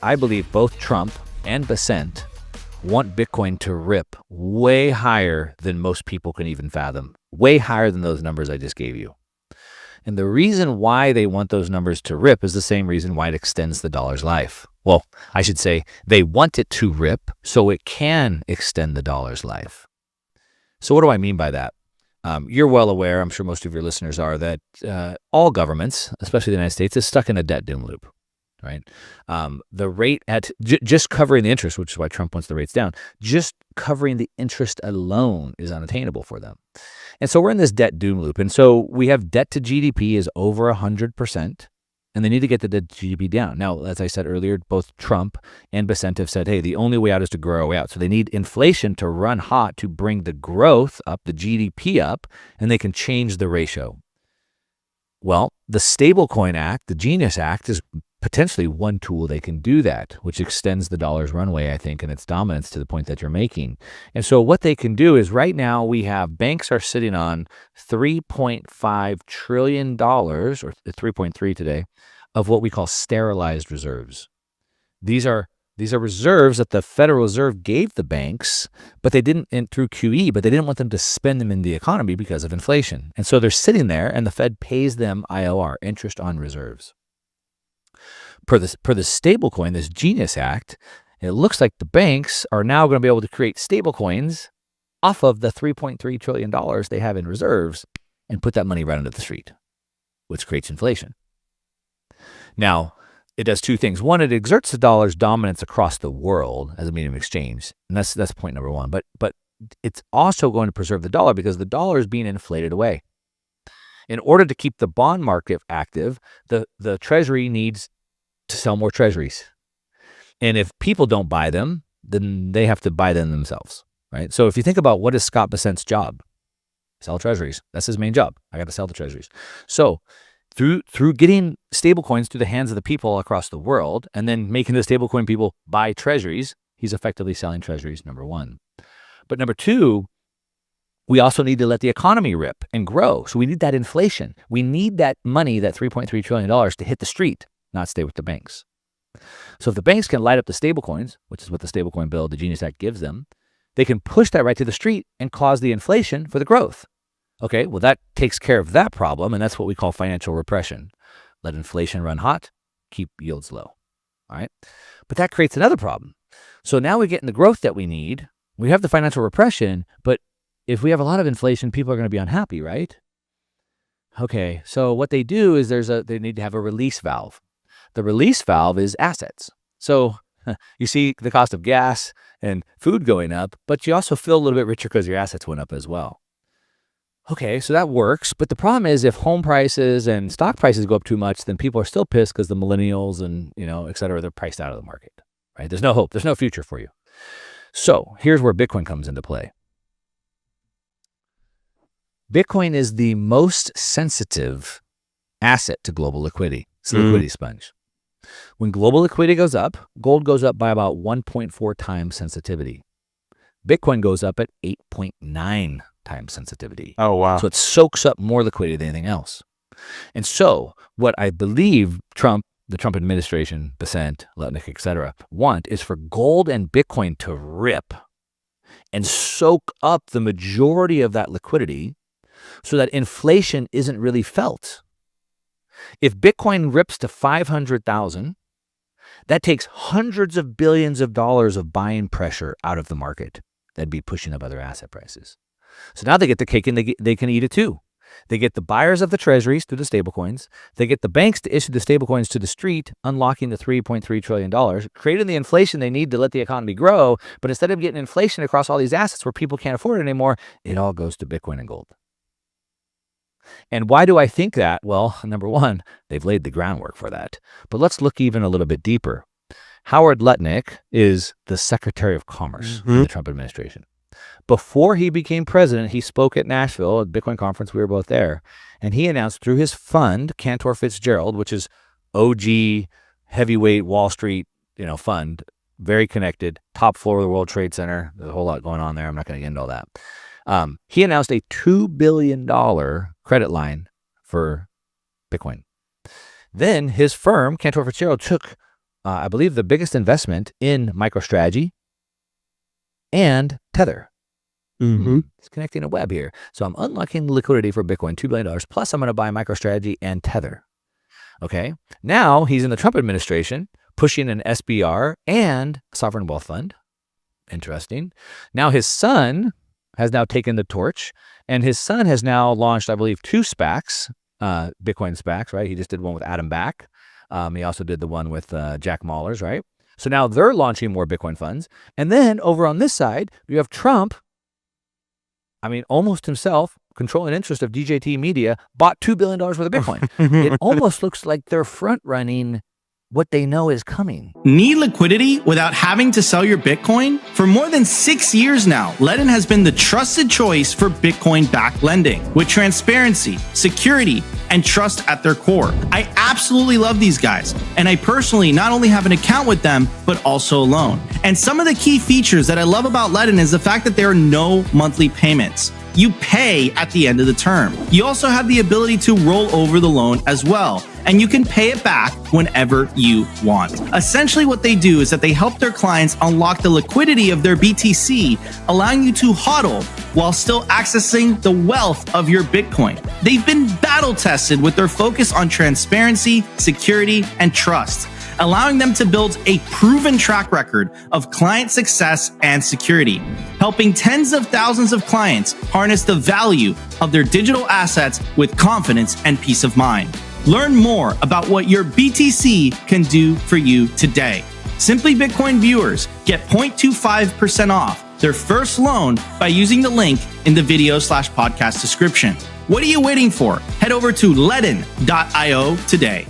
I believe both Trump and Besent want Bitcoin to rip way higher than most people can even fathom, way higher than those numbers I just gave you. And the reason why they want those numbers to rip is the same reason why it extends the dollar's life. Well, I should say they want it to rip so it can extend the dollar's life. So what do I mean by that? You're well aware, I'm sure most of your listeners are, that all governments, especially the United States, is stuck in a debt doom loop, right? The rate at just covering the interest, which is why Trump wants the rates down, just covering the interest alone is unattainable for them. And so we're in this debt doom loop. And so we have debt to GDP is over 100%, and they need to get the debt to GDP down. Now, as I said earlier, both Trump and Besent have said, hey, the only way out is to grow our way out. So they need inflation to run hot to bring the growth up, the GDP up, and they can change the ratio. Well, the Stablecoin Act, the Genius Act, is potentially one tool they can do that, which extends the dollar's runway, I think, and its dominance to the point that you're making. And so what they can do is right now we have banks are sitting on $3.5 trillion, or 3.3 today, of what we call sterilized reserves. These are reserves that the Federal Reserve gave the banks, but they didn't, through QE, but they didn't want them to spend them in the economy because of inflation. And so they're sitting there, and the Fed pays them IOR, interest on reserves. Per the stablecoin, this Genius Act, it looks like the banks are now going to be able to create stablecoins off of the $3.3 trillion they have in reserves and put that money right into the street, which creates inflation. Now, it does two things. One, it exerts the dollar's dominance across the world as a medium of exchange, and that's point number one. But it's also going to preserve the dollar because the dollar is being inflated away. In order to keep the bond market active, the Treasury needs to sell more treasuries. And if people don't buy them, then they have to buy them themselves, right? So if you think about what is Scott Besent's job, sell treasuries. That's his main job. I got to sell the treasuries. So through getting stablecoins to the hands of the people across the world and then making the stablecoin people buy treasuries, he's effectively selling treasuries, number one. But number two, we also need to let the economy rip and grow. So we need that inflation. We need that money, that $3.3 trillion, to hit the street, not stay with the banks. So if the banks can light up the stablecoins, which is what the stablecoin bill, the Genius Act, gives them, they can push that right to the street and cause the inflation for the growth. Okay, well, that takes care of that problem, and that's what we call financial repression. Let inflation run hot, keep yields low. All right, but that creates another problem. So now we're getting the growth that we need. We have the financial repression, but if we have a lot of inflation, people are going to be unhappy, right? Okay, so what they do is they need to have a release valve. The release valve is assets. So you see the cost of gas and food going up, but you also feel a little bit richer because your assets went up as well. Okay, so that works. But the problem is if home prices and stock prices go up too much, then people are still pissed because the millennials and, et cetera, they're priced out of the market, right? There's no hope. There's no future for you. So here's where Bitcoin comes into play. Bitcoin is the most sensitive asset to global liquidity. It's a liquidity sponge. When global liquidity goes up, gold goes up by about 1.4 times sensitivity. Bitcoin goes up at 8.9 times sensitivity. Oh, wow. So it soaks up more liquidity than anything else. And so what I believe the Trump administration, Besent, Ledn, et cetera, want is for gold and Bitcoin to rip and soak up the majority of that liquidity so that inflation isn't really felt. If Bitcoin rips to 500,000, that takes hundreds of billions of dollars of buying pressure out of the market. That'd be pushing up other asset prices. So now they get the cake and they can eat it too. They get the buyers of the treasuries through the stablecoins. They get the banks to issue the stablecoins to the street, unlocking the $3.3 trillion, creating the inflation they need to let the economy grow. But instead of getting inflation across all these assets where people can't afford it anymore, it all goes to Bitcoin and gold. And why do I think that? Well, number one, they've laid the groundwork for that. But let's look even a little bit deeper. Howard Ledn is the Secretary of Commerce in the Trump administration. Before he became president, he spoke at Nashville at Bitcoin conference. We were both there. And he announced through his fund, Cantor Fitzgerald, which is OG heavyweight Wall Street, fund, very connected, top floor of the World Trade Center. There's a whole lot going on there. I'm not going to get into all that. He announced a $2 billion credit line for Bitcoin. Then his firm, Cantor Fitzgerald, took I believe, the biggest investment in MicroStrategy and Tether. It's connecting a web here. So I'm unlocking the liquidity for Bitcoin, $2 billion, plus I'm going to buy MicroStrategy and Tether. Okay. Now he's in the Trump administration pushing an SBR and a sovereign wealth fund. Interesting. Now his son has now taken the torch, and his son has now launched, I believe, 2 SPACs, Bitcoin SPACs, right? He just did one with Adam Back. He also did the one with Jack Mallers, right? So now they're launching more Bitcoin funds. And then over on this side, you have Trump, almost himself, controlling interest of DJT Media, bought $2 billion worth of Bitcoin. It almost looks like they're front-running what they know is coming. Need liquidity without having to sell your Bitcoin? For more than 6 years now, Ledn has been the trusted choice for Bitcoin-backed lending, with transparency, security, and trust at their core. I absolutely love these guys, and I personally not only have an account with them, but also a loan. And some of the key features that I love about Ledn is the fact that there are no monthly payments. You pay at the end of the term. You also have the ability to roll over the loan as well, and you can pay it back whenever you want. Essentially what they do is that they help their clients unlock the liquidity of their BTC, allowing you to HODL while still accessing the wealth of your Bitcoin. They've been battle tested with their focus on transparency, security, and trust, allowing them to build a proven track record of client success and security, helping tens of thousands of clients harness the value of their digital assets with confidence and peace of mind. Learn more about what your BTC can do for you today. Simply Bitcoin viewers get 0.25% off their first loan by using the link in the video/podcast description. What are you waiting for? Head over to ledn.io today.